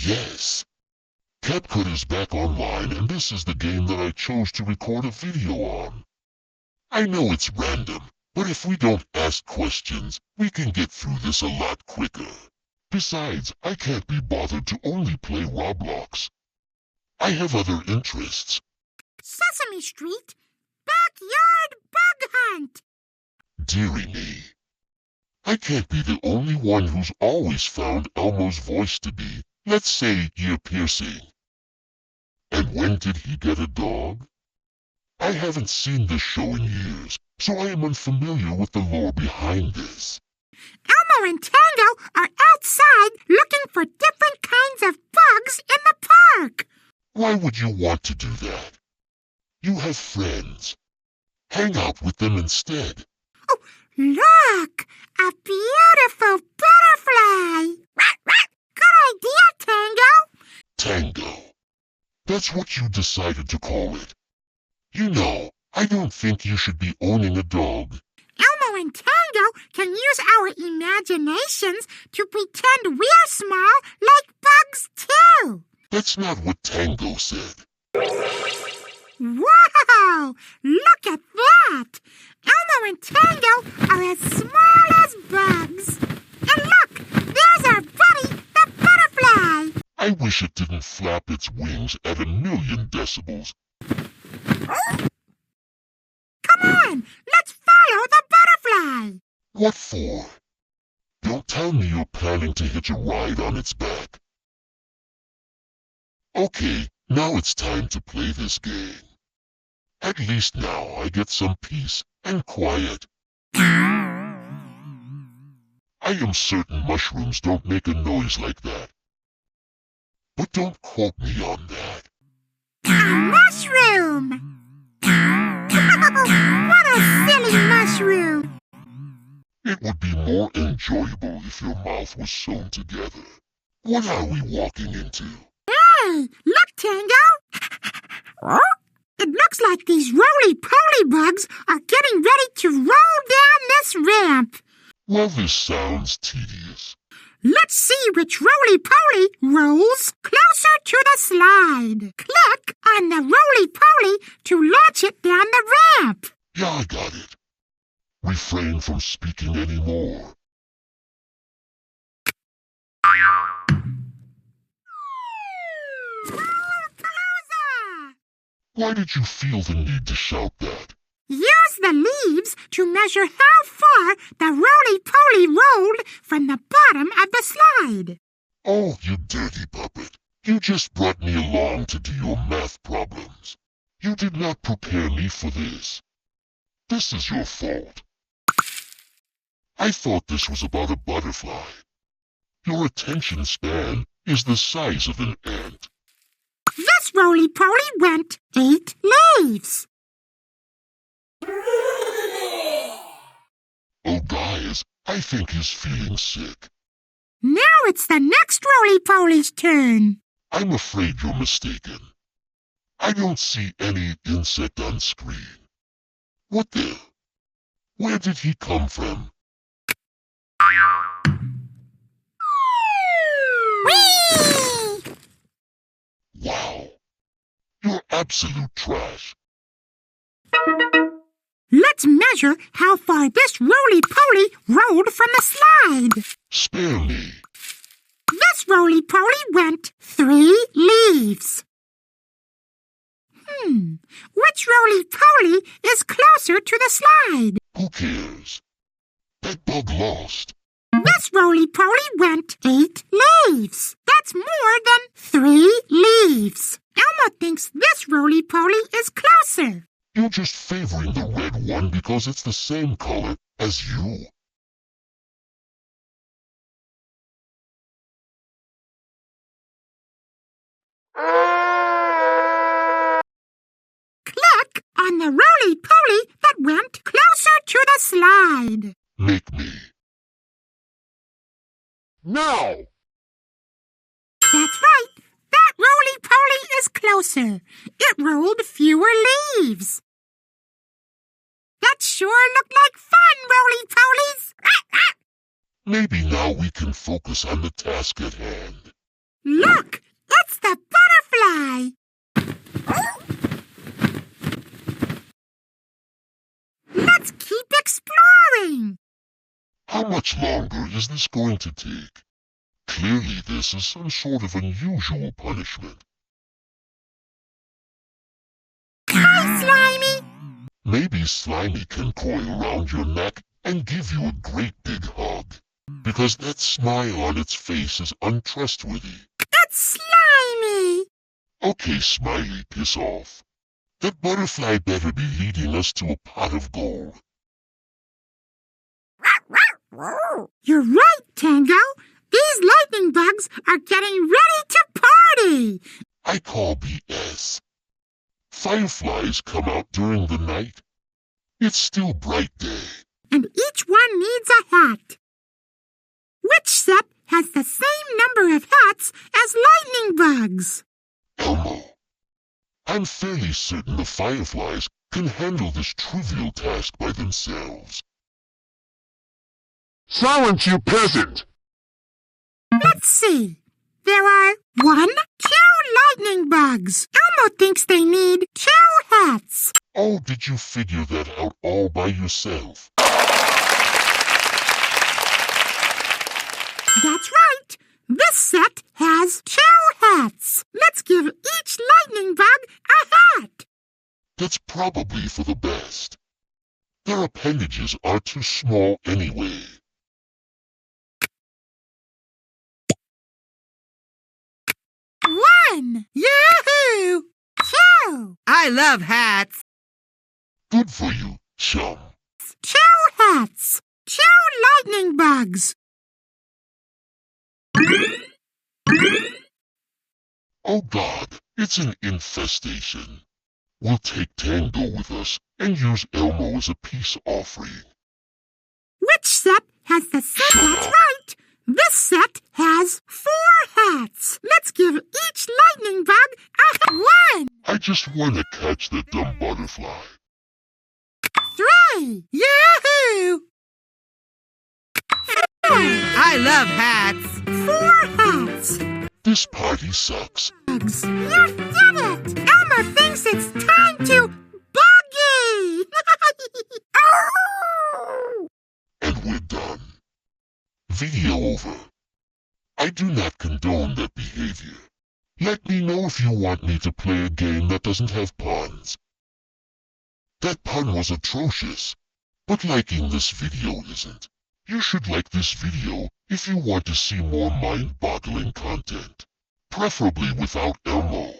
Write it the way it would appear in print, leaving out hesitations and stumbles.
Yes. CapCut is back online, and this is the game that I chose to record a video on. I know it's random, but if we don't ask questions, we can get through this a lot quicker. Besides, I can't be bothered to only play Roblox. I have other interests. Sesame Street, Backyard Bughunt. Dearie me. I can't be the only one who's always found Elmo's voice to be, let's say, ear-piercing. And when did he get a dog? I haven't seen this show in years, so I am unfamiliar with the lore behind this. Elmo and Tango are outside looking for different kinds of bugs in the park. Why would you want to do that? You have friends. Hang out with them instead. Oh, look! A beautiful butterfly! Good idea, Tango! Tango. That's what you decided to call it. You know, I don't think you should be owning a dog. Elmo and Tango can use our imaginations to pretend we're small like bugs, too. That's not what Tango said. Wow! Look at that! Elmo and Tango are as small as bugs. And look! There's our buddy, the butterfly! I wish it didn't flap its wings at 1,000,000 decibels. Come on! Let's follow the butterfly! What for? Don't tell me you're planning to hitch a ride on its back. Okay, now it's time to play this game. At least now I get some peace and quiet. I am certain mushrooms don't make a noise like that. But don't quote me on that. A mushroom! What a silly mushroom! It would be more enjoyable if your mouth was sewn together. What are we walking into? Hey, look, Tango! It looks like these roly-poly bugs are getting ready to roll down this ramp. Well, this sounds tedious. Let's see which roly-poly rolls closer to the slide. Click on the roly-poly to launch it down the ramp. Yeah, I got it. Refrain from speaking anymore. Why did you feel the need to shout that? Use the leaves to measure how far the roly-poly rolled from the bottom of the slide. Oh, you dirty puppet. You just brought me along to do your math problems. You did not prepare me for this. This is your fault. I thought this was about a butterfly. Your attention span is the size of an ant. This roly-poly went 8 leaves. Oh, guys, I think he's feeling sick. Now it's the next roly-poly's turn. I'm afraid you're mistaken. I don't see any insect on screen. What the? Where did he come from? Whee! Wow. You're absolute trash. Let's measure how far this roly-poly rolled from the slide. Spare me. This roly-poly went 3 leaves. Which roly-poly is closer to the slide? Who cares? That bug lost. This roly-poly went 8 leaves. That's more than 3 leaves. Elmo thinks this roly-poly is closer. You're just favoring the red one because it's the same color as you. Click on the roly-poly that went closer to the slide. Make me. Now! That's right. That roly-poly is closer. It rolled fewer leaves. That sure looked like fun, roly-polies. Maybe now we can focus on the task at hand. Look! much longer is this going to take? Clearly this is some sort of unusual punishment. Hi, Slimy! Maybe Slimy can coil around your neck and give you a great big hug. Because that smile on its face is untrustworthy. It's Slimy! Okay, Smiley, piss off. That butterfly better be leading us to a pot of gold. You're right, Tango. These lightning bugs are getting ready to party. I call BS. Fireflies come out during the night. It's still bright day. And each one needs a hat. Which set has the same number of hats as lightning bugs? Elmo, I'm fairly certain the fireflies can handle this trivial task by themselves. Silence, you peasant! Let's see. There are 1, 2 lightning bugs. Elmo thinks they need 2 hats. Oh, did you figure that out all by yourself? That's right. This set has 2 hats. Let's give each lightning bug a hat. That's probably for the best. Their appendages are too small anyway. One! Yahoo! 2! I love hats. Good for you, chum. 2 hats. 2 lightning bugs. Oh God, it's an infestation. We'll take Tango with us and use Elmo as a peace offering. Which set has the same? That's right. This set has 4 hats. Let's give each lightning bug a hat. 1! I just want to catch that dumb butterfly. 3! Yahoo! 4! I love hats. 4 hats. This party sucks. Bugs. You did it! Elmo thinks it's time to boogie! Oh! And we're done. Video over. I do not condone that behavior. Let me know if you want me to play a game that doesn't have puns. That pun was atrocious, but liking this video isn't. You should like this video if you want to see more mind-boggling content, preferably without Elmo.